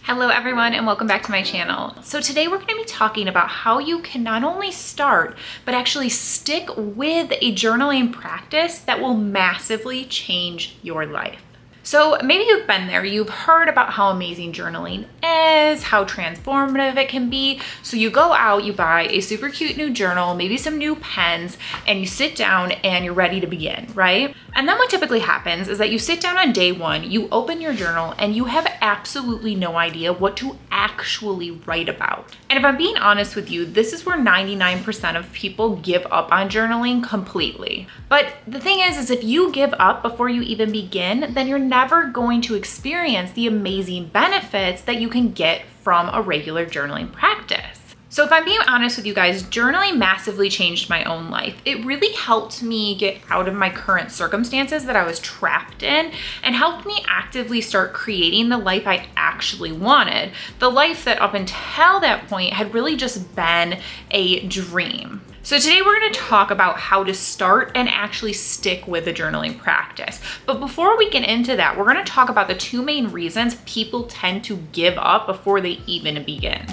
Hello everyone and welcome back to my channel. So today we're going to be talking about how you can not only start, but actually stick with a journaling practice that will massively change your life. So maybe you've been there, you've heard about how amazing journaling is, how transformative it can be. So you go out, you buy a super cute new journal, maybe some new pens, and you sit down and you're ready to begin, right? And then what typically happens is that you sit down on day one, you open your journal, and you have absolutely no idea what to actually write about. And if I'm being honest with you, this is where 99% of people give up on journaling completely. But the thing is if you give up before you even begin, then you're never going to experience the amazing benefits that you can get from a regular journaling practice. So if I'm being honest with you guys, journaling massively changed my own life. It really helped me get out of my current circumstances that I was trapped in and helped me actively start creating the life I actually wanted. The life that up until that point had really just been a dream. So today we're going to talk about how to start and actually stick with the journaling practice. But before we get into that, we're going to talk about the two main reasons people tend to give up before they even begin.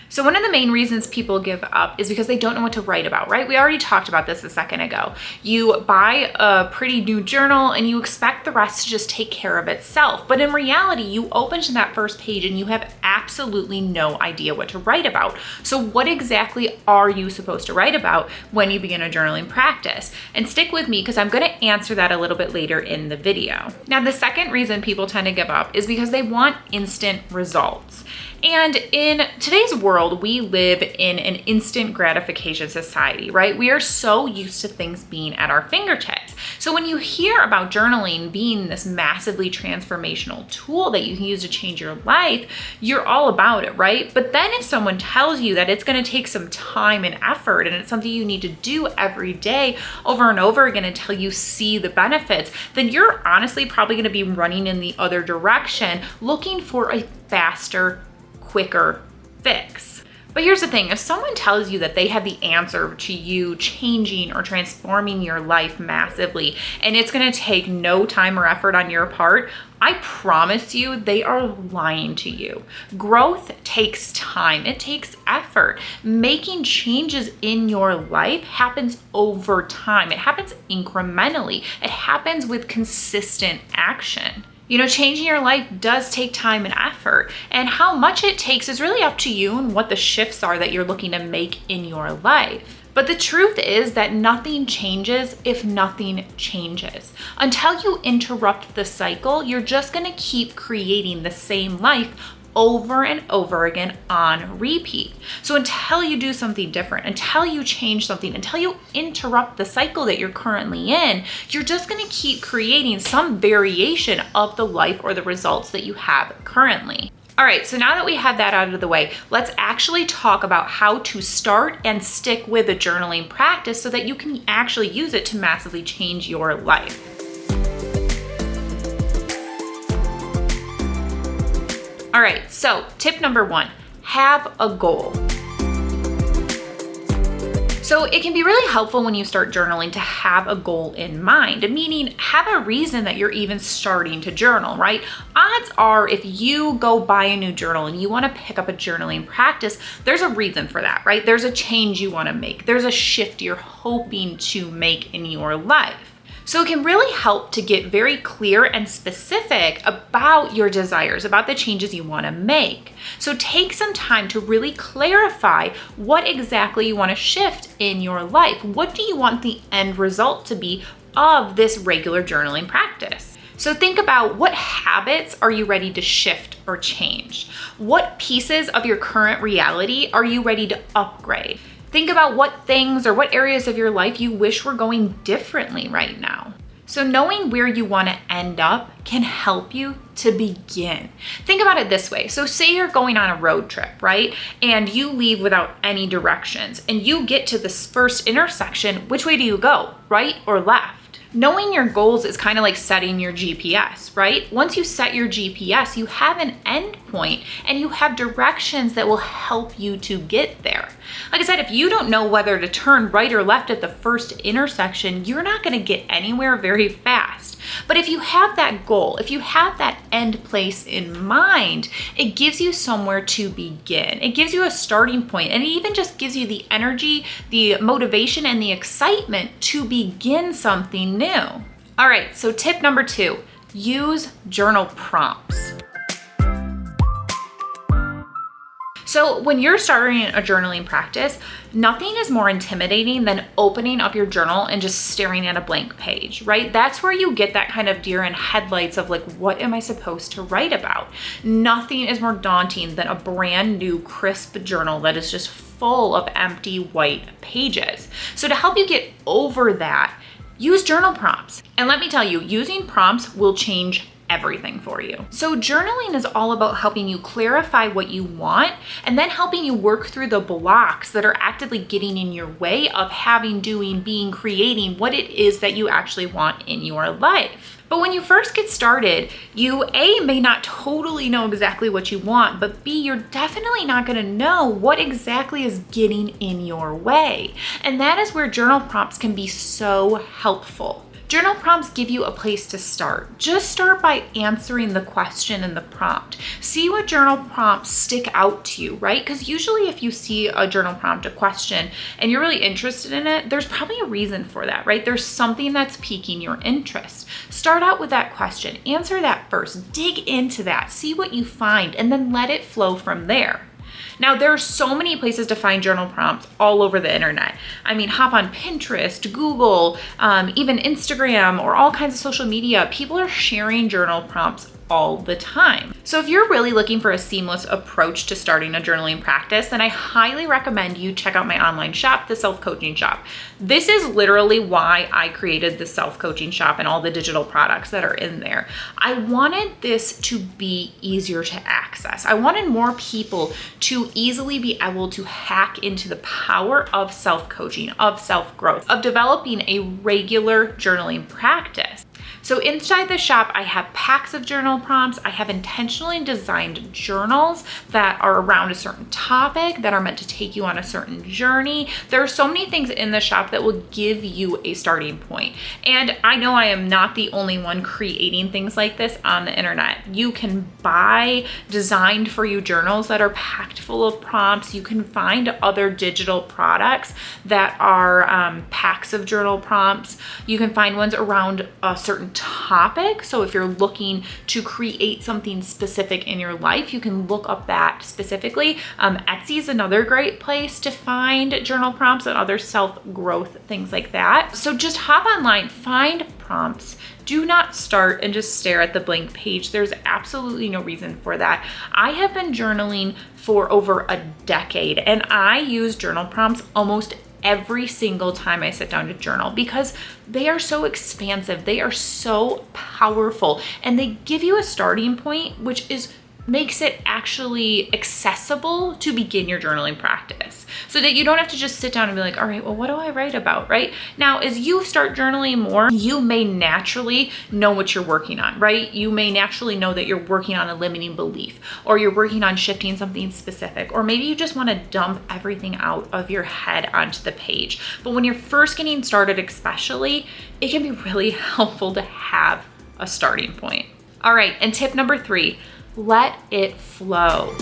So one of the main reasons people give up is because they don't know what to write about, right? We already talked about this a second ago. You buy a pretty new journal and you expect the rest to just take care of itself. But in reality, you open to that first page and you have absolutely no idea what to write about. So what exactly are you supposed to write about when you begin a journaling practice? And stick with me because I'm going to answer that a little bit later in the video. Now, the second reason people tend to give up is because they want instant results. And in today's world, we live in an instant gratification society, right? We are so used to things being at our fingertips. So when you hear about journaling being this massively transformational tool that you can use to change your life, you're all about it, right? But then if someone tells you that it's going to take some time and effort and it's something you need to do every day over and over again until you see the benefits, then you're honestly probably going to be running in the other direction, looking for a faster, quicker fix. But here's the thing, if someone tells you that they have the answer to you changing or transforming your life massively, and it's gonna take no time or effort on your part, I promise you they are lying to you. Growth takes time, it takes effort. Making changes in your life happens over time. It happens incrementally. It happens with consistent action. You know, changing your life does take time and effort, and how much it takes is really up to you and what the shifts are that you're looking to make in your life. But the truth is that nothing changes if nothing changes. Until you interrupt the cycle, you're just going to keep creating the same life over and over again on repeat. So until you do something different, until you change something, until you interrupt the cycle that you're currently in, you're just going to keep creating some variation of the life or the results that you have currently. All right, so now that we have that out of the way, let's actually talk about how to start and stick with a journaling practice so that you can actually use it to massively change your life. All right, so tip number one, have a goal. So it can be really helpful when you start journaling to have a goal in mind, meaning have a reason that you're even starting to journal, right? Odds are if you go buy a new journal and you want to pick up a journaling practice, there's a reason for that, right? There's a change you want to make. There's a shift you're hoping to make in your life. So it can really help to get very clear and specific about your desires, about the changes you want to make. So take some time to really clarify what exactly you want to shift in your life. What do you want the end result to be of this regular journaling practice? So think about what habits are you ready to shift or change? What pieces of your current reality are you ready to upgrade? Think about what things or what areas of your life you wish were going differently right now. So knowing where you want to end up can help you to begin. Think about it this way. So say you're going on a road trip, right? And you leave without any directions and you get to this first intersection. Which way do you go, right or left? Knowing your goals is kind of like setting your GPS, right? Once you set your GPS, you have an end point and you have directions that will help you to get there. Like I said, if you don't know whether to turn right or left at the first intersection, you're not going to get anywhere very fast. past. But if you have that goal, if you have that end place in mind, it gives you somewhere to begin. It gives you a starting point, and it even just gives you the energy, the motivation, and the excitement to begin something new. All right, so tip number 2, use journal prompts. So when you're starting a journaling practice, nothing is more intimidating than opening up your journal and just staring at a blank page, right? That's where you get that kind of deer in headlights of like, what am I supposed to write about? Nothing is more daunting than a brand new crisp journal that is just full of empty white pages. So to help you get over that, use journal prompts. And let me tell you, using prompts will change everything for you. So journaling is all about helping you clarify what you want and then helping you work through the blocks that are actively getting in your way of having, doing, being, creating what it is that you actually want in your life. But when you first get started, you A, may not totally know exactly what you want, but B, you're definitely not going to know what exactly is getting in your way. And that is where journal prompts can be so helpful. Journal prompts give you a place to start. Just start by answering the question in the prompt. See what journal prompts stick out to you, right? Because usually if you see a journal prompt, a question, and you're really interested in it, there's probably a reason for that, right? There's something that's piquing your interest. Start out with that question. Answer that first. Dig into that. See what you find, and then let it flow from there. Now, there are so many places to find journal prompts all over the internet. I mean, hop on Pinterest, Google, even Instagram, or all kinds of social media. People are sharing journal prompts all the time. So if you're really looking for a seamless approach to starting a journaling practice, then I highly recommend you check out my online shop, the Self-Coaching Shop. This is literally why I created the Self-Coaching Shop and all the digital products that are in there. I wanted this to be easier to access. I wanted more people to easily be able to hack into the power of self-coaching, of self-growth, of developing a regular journaling practice. So inside the shop, I have packs of journal prompts. I have intentionally designed journals that are around a certain topic, that are meant to take you on a certain journey. There are so many things in the shop that will give you a starting point. And I know I am not the only one creating things like this on the internet. You can buy designed for you journals that are packed full of prompts. You can find other digital products that are packs of journal prompts. You can find ones around a certain topic. So if you're looking to create something specific in your life, you can look up that specifically. Etsy is another great place to find journal prompts and other self-growth things like that. So just hop online, find prompts. Do not start and just stare at the blank page. There's absolutely no reason for that. I have been journaling for over a decade, and I use journal prompts almost every single time I sit down to journal because they are so expansive, they are so powerful, and they give you a starting point, which makes it actually accessible to begin your journaling practice so that you don't have to just sit down and be like, all right, well, what do I write about, right? Now, as you start journaling more, you may naturally know what you're working on, right? You may naturally know that you're working on a limiting belief, or you're working on shifting something specific, or maybe you just want to dump everything out of your head onto the page. But when you're first getting started, especially, it can be really helpful to have a starting point. All right, and tip number 3, let it flow.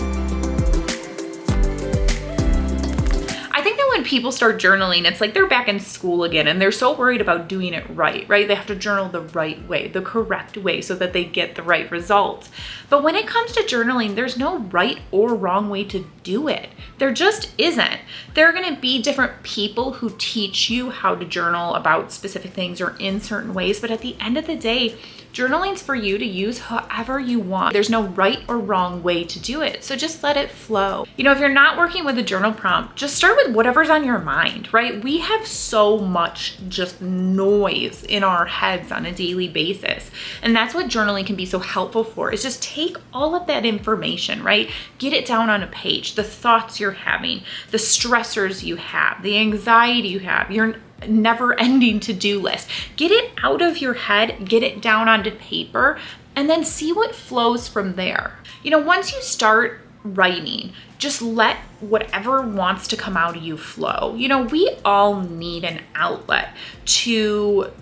I think that when people start journaling, it's like they're back in school again and they're so worried about doing it right? They have to journal the right way, the correct way, so that they get the right results. But when it comes to journaling, there's no right or wrong way to do it. There just isn't. There are going to be different people who teach you how to journal about specific things or in certain ways, but at the end of the day, journaling's for you to use however you want. There's no right or wrong way to do it. So just let it flow. You know, if you're not working with a journal prompt, just start with whatever's on your mind, right? We have so much just noise in our heads on a daily basis. And that's what journaling can be so helpful for, is just take all of that information, right? Get it down on a page, the thoughts you're having, the stressors you have, the anxiety you have, your never-ending to-do list. Get it out of your head, get it down onto paper, and then see what flows from there. You know, once you start writing, just let whatever wants to come out of you flow. You know, we all need an outlet to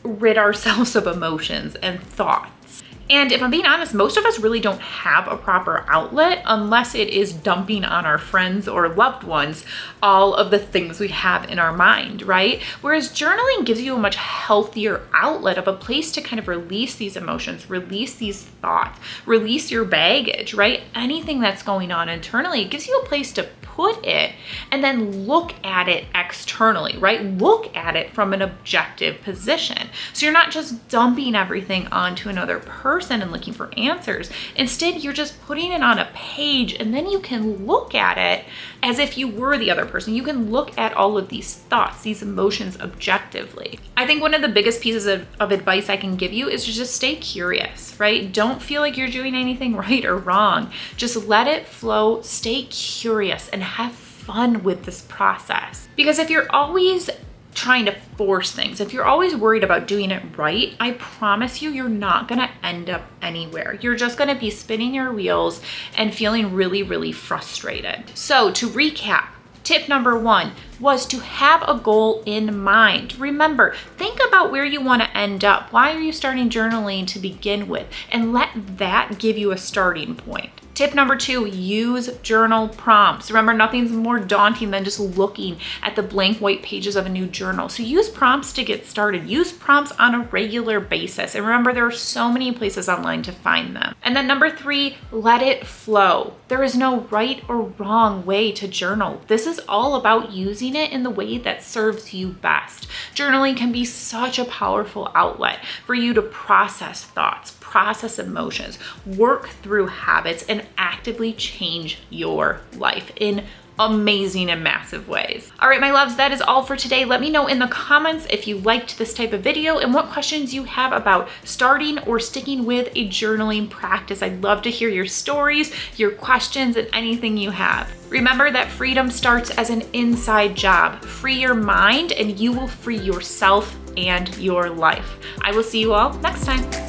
rid ourselves of emotions and thoughts. And if I'm being honest, most of us really don't have a proper outlet unless it is dumping on our friends or loved ones all of the things we have in our mind, right? Whereas journaling gives you a much healthier outlet of a place to kind of release these emotions, release these thoughts, release your baggage, right? Anything that's going on internally, it gives you a place to put it and then look at it externally, right? Look at it from an objective position. So you're not just dumping everything onto another person and looking for answers. Instead, you're just putting it on a page and then you can look at it as if you were the other person. You can look at all of these thoughts, these emotions objectively. I think one of the biggest pieces of advice I can give you is to just stay curious, right? Don't feel like you're doing anything right or wrong. Just let it flow, stay curious, and have fun with this process. Because if you're always trying to force things, if you're always worried about doing it right, I promise you, you're not gonna end up anywhere. You're just gonna be spinning your wheels and feeling really, really frustrated. So to recap, tip number 1 was to have a goal in mind. Remember, think about where you want to end up. Why are you starting journaling to begin with? And let that give you a starting point. Tip number 2, use journal prompts. Remember, nothing's more daunting than just looking at the blank white pages of a new journal. So use prompts to get started. Use prompts on a regular basis. And remember, there are so many places online to find them. And then number 3, let it flow. There is no right or wrong way to journal. This is all about using it in the way that serves you best. Journaling can be such a powerful outlet for you to process thoughts, process emotions, work through habits, and actively change your life in amazing and massive ways. All right, my loves, that is all for today. Let me know in the comments if you liked this type of video and what questions you have about starting or sticking with a journaling practice. I'd love to hear your stories, your questions, and anything you have. Remember that freedom starts as an inside job. Free your mind and you will free yourself and your life. I will see you all next time.